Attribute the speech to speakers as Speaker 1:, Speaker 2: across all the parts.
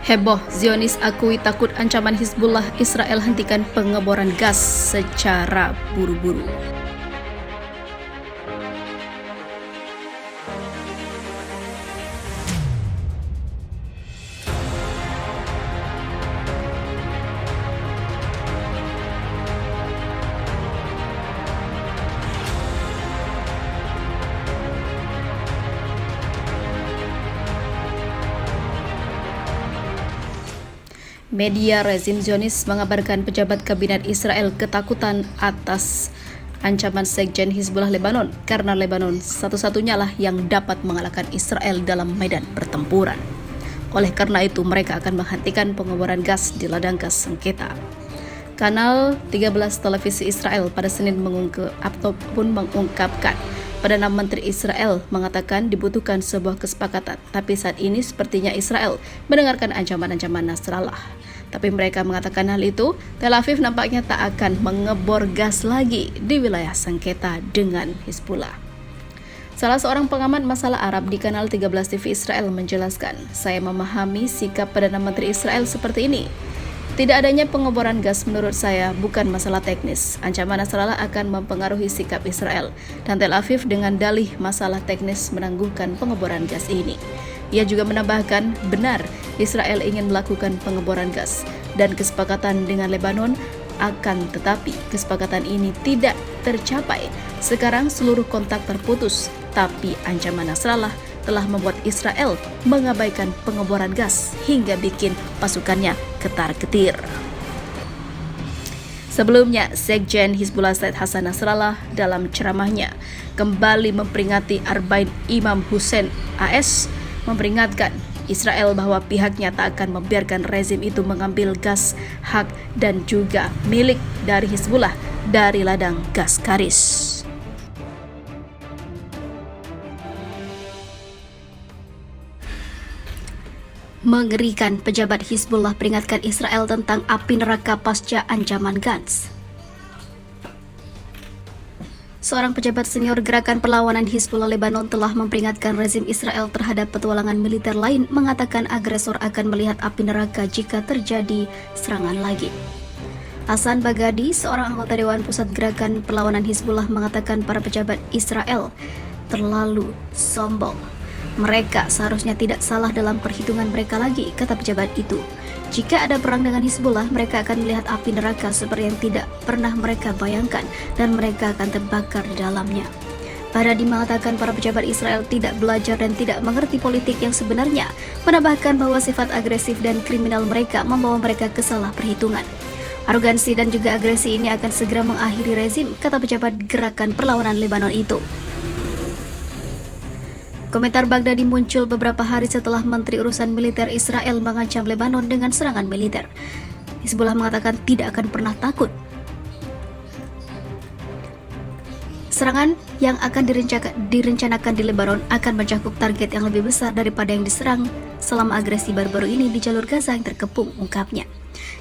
Speaker 1: Heboh, Zionis akui takut ancaman Hizbullah, Israel hentikan pengeboran gas secara buru-buru. Media rezim Zionis mengabarkan pejabat kabinet Israel ketakutan atas ancaman Sekjen Hizbullah Lebanon karena Lebanon satu-satunya lah yang dapat mengalahkan Israel dalam medan pertempuran. Oleh karena itu mereka akan menghentikan pengeboran gas di ladang gas sengketa. Kanal 13 televisi Israel pada Senin mengungkapkan Perdana Menteri Israel mengatakan dibutuhkan sebuah kesepakatan, tapi saat ini sepertinya Israel mendengarkan ancaman-ancaman Nasrallah. Tapi mereka mengatakan hal itu, Tel Aviv nampaknya tak akan mengebor gas lagi di wilayah sengketa dengan Hizbullah. Salah seorang pengamat masalah Arab di Kanal 13 TV Israel menjelaskan, saya memahami sikap Perdana Menteri Israel seperti ini. Tidak adanya pengeboran gas menurut saya bukan masalah teknis. Ancaman Nasrallah akan mempengaruhi sikap Israel dan Tel Aviv dengan dalih masalah teknis menangguhkan pengeboran gas ini. Ia juga menambahkan, benar Israel ingin melakukan pengeboran gas dan kesepakatan dengan Lebanon, akan tetapi kesepakatan ini tidak tercapai. Sekarang seluruh kontak terputus, tapi ancaman Nasrallah telah membuat Israel mengabaikan pengeboran gas hingga bikin pasukannya ketar-ketir. Sebelumnya, Sekjen Hizbullah Said Hassan Nasrallah dalam ceramahnya kembali memperingati Arba'in Imam Hussein AS memperingatkan Israel bahwa pihaknya tak akan membiarkan rezim itu mengambil gas hak dan juga milik dari Hizbullah dari ladang gas Karis. Mengerikan, pejabat Hizbullah peringatkan Israel tentang api neraka pasca ancaman Gantz. Seorang pejabat senior gerakan perlawanan Hizbullah Lebanon telah memperingatkan rezim Israel terhadap petualangan militer lain, mengatakan agresor akan melihat api neraka jika terjadi serangan lagi. Hasan Baghdadi, seorang anggota Dewan Pusat Gerakan Perlawanan Hizbullah, mengatakan para pejabat Israel terlalu sombong. Mereka seharusnya tidak salah dalam perhitungan mereka lagi, kata pejabat itu. Jika ada perang dengan Hizbullah, mereka akan melihat api neraka seperti yang tidak pernah mereka bayangkan dan mereka akan terbakar di dalamnya. Baghdadi mengatakan para pejabat Israel tidak belajar dan tidak mengerti politik yang sebenarnya, menambahkan bahwa sifat agresif dan kriminal mereka membawa mereka ke salah perhitungan. Arogansi dan juga agresi ini akan segera mengakhiri rezim, kata pejabat Gerakan Perlawanan Lebanon itu. Komentar Baghdadi muncul beberapa hari setelah Menteri Urusan Militer Israel mengancam Lebanon dengan serangan militer. Hizbullah mengatakan tidak akan pernah takut. Serangan yang akan direncanakan di Lebanon akan mencakup target yang lebih besar daripada yang diserang selama agresi baru-baru ini di jalur Gaza yang terkepung, ungkapnya.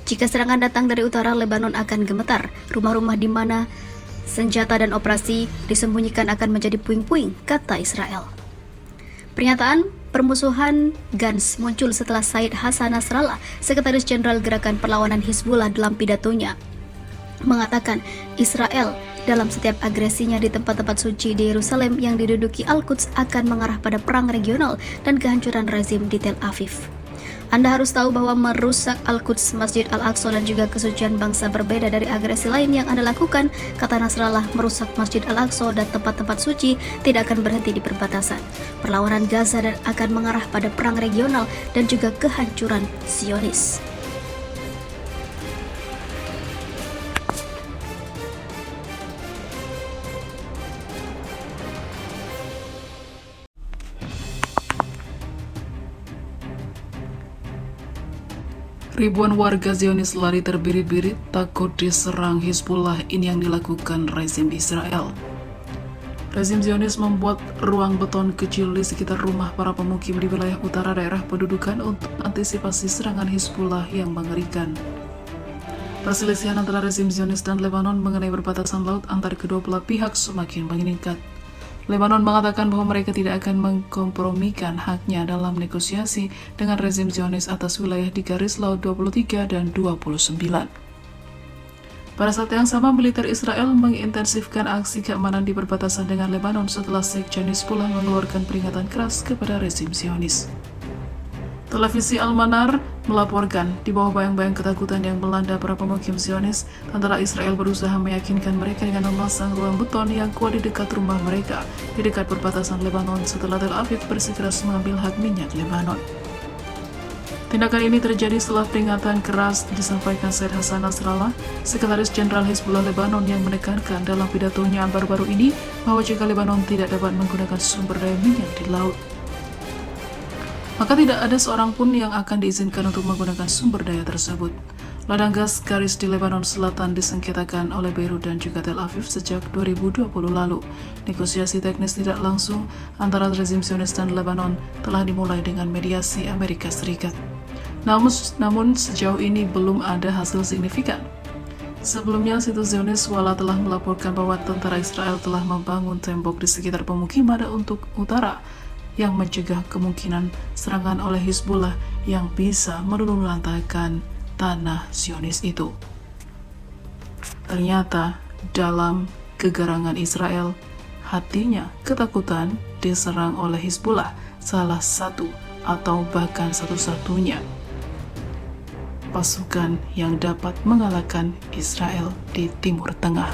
Speaker 1: Jika serangan datang dari utara, Lebanon akan gemetar. Rumah-rumah di mana senjata dan operasi disembunyikan akan menjadi puing-puing, kata Israel. Pernyataan permusuhan Gantz muncul setelah Said Hassan Nasrallah, Sekretaris Jenderal Gerakan Perlawanan Hizbullah, dalam pidatonya mengatakan Israel dalam setiap agresinya di tempat-tempat suci di Yerusalem yang diduduki Al-Quds akan mengarah pada perang regional dan kehancuran rezim di Tel Aviv. Anda harus tahu bahwa merusak Al-Quds, Masjid Al-Aqsa dan juga kesucian bangsa berbeda dari agresi lain yang Anda lakukan, kata Nasrallah. Merusak Masjid Al-Aqsa dan tempat-tempat suci tidak akan berhenti di perbatasan. Perlawanan Gaza dan akan mengarah pada perang regional dan juga kehancuran Zionis.
Speaker 2: Ribuan warga Zionis lari terbirit-birit takut diserang Hizbullah. Ini yang dilakukan rezim Israel. Rezim Zionis membuat ruang beton kecil di sekitar rumah para pemukim di wilayah utara daerah pendudukan untuk antisipasi serangan Hizbullah yang mengerikan. Perselisihan antara rezim Zionis dan Lebanon mengenai perbatasan laut antara kedua belah pihak semakin meningkat. Lebanon mengatakan bahwa mereka tidak akan mengkompromikan haknya dalam negosiasi dengan rezim Zionis atas wilayah di garis laut 23 dan 29. Pada saat yang sama, militer Israel mengintensifkan aksi keamanan di perbatasan dengan Lebanon setelah Sekjen Hizbullah mengeluarkan peringatan keras kepada rezim Zionis. Televisi Al-Manar melaporkan, di bawah bayang-bayang ketakutan yang melanda para pemukim Zionis, tentara Israel berusaha meyakinkan mereka dengan memasang ruang beton yang kuat di dekat rumah mereka, di dekat perbatasan Lebanon setelah Tel Aviv bersikeras mengambil hak minyak Lebanon. Tindakan ini terjadi setelah peringatan keras disampaikan Said Hassan Nasrallah, Sekretaris Jenderal Hizbullah Lebanon, yang menekankan dalam pidatonya baru-baru ini bahwa jika Lebanon tidak dapat menggunakan sumber daya minyak di laut, maka tidak ada seorang pun yang akan diizinkan untuk menggunakan sumber daya tersebut. Ladang gas garis di Lebanon Selatan disengketakan oleh Beirut dan juga Tel Aviv sejak 2020 lalu. Negosiasi teknis tidak langsung antara rezim Zionis dan Lebanon telah dimulai dengan mediasi Amerika Serikat. Namun sejauh ini belum ada hasil signifikan. Sebelumnya, situs Zionis Walla telah melaporkan bahwa tentara Israel telah membangun tembok di sekitar pemukiman untuk utara yang mencegah kemungkinan serangan oleh Hizbullah yang bisa meluluhlantahkan tanah Zionis itu. Ternyata dalam kegarangan Israel, hatinya ketakutan diserang oleh Hizbullah, salah satu atau bahkan satu-satunya pasukan yang dapat mengalahkan Israel di Timur Tengah.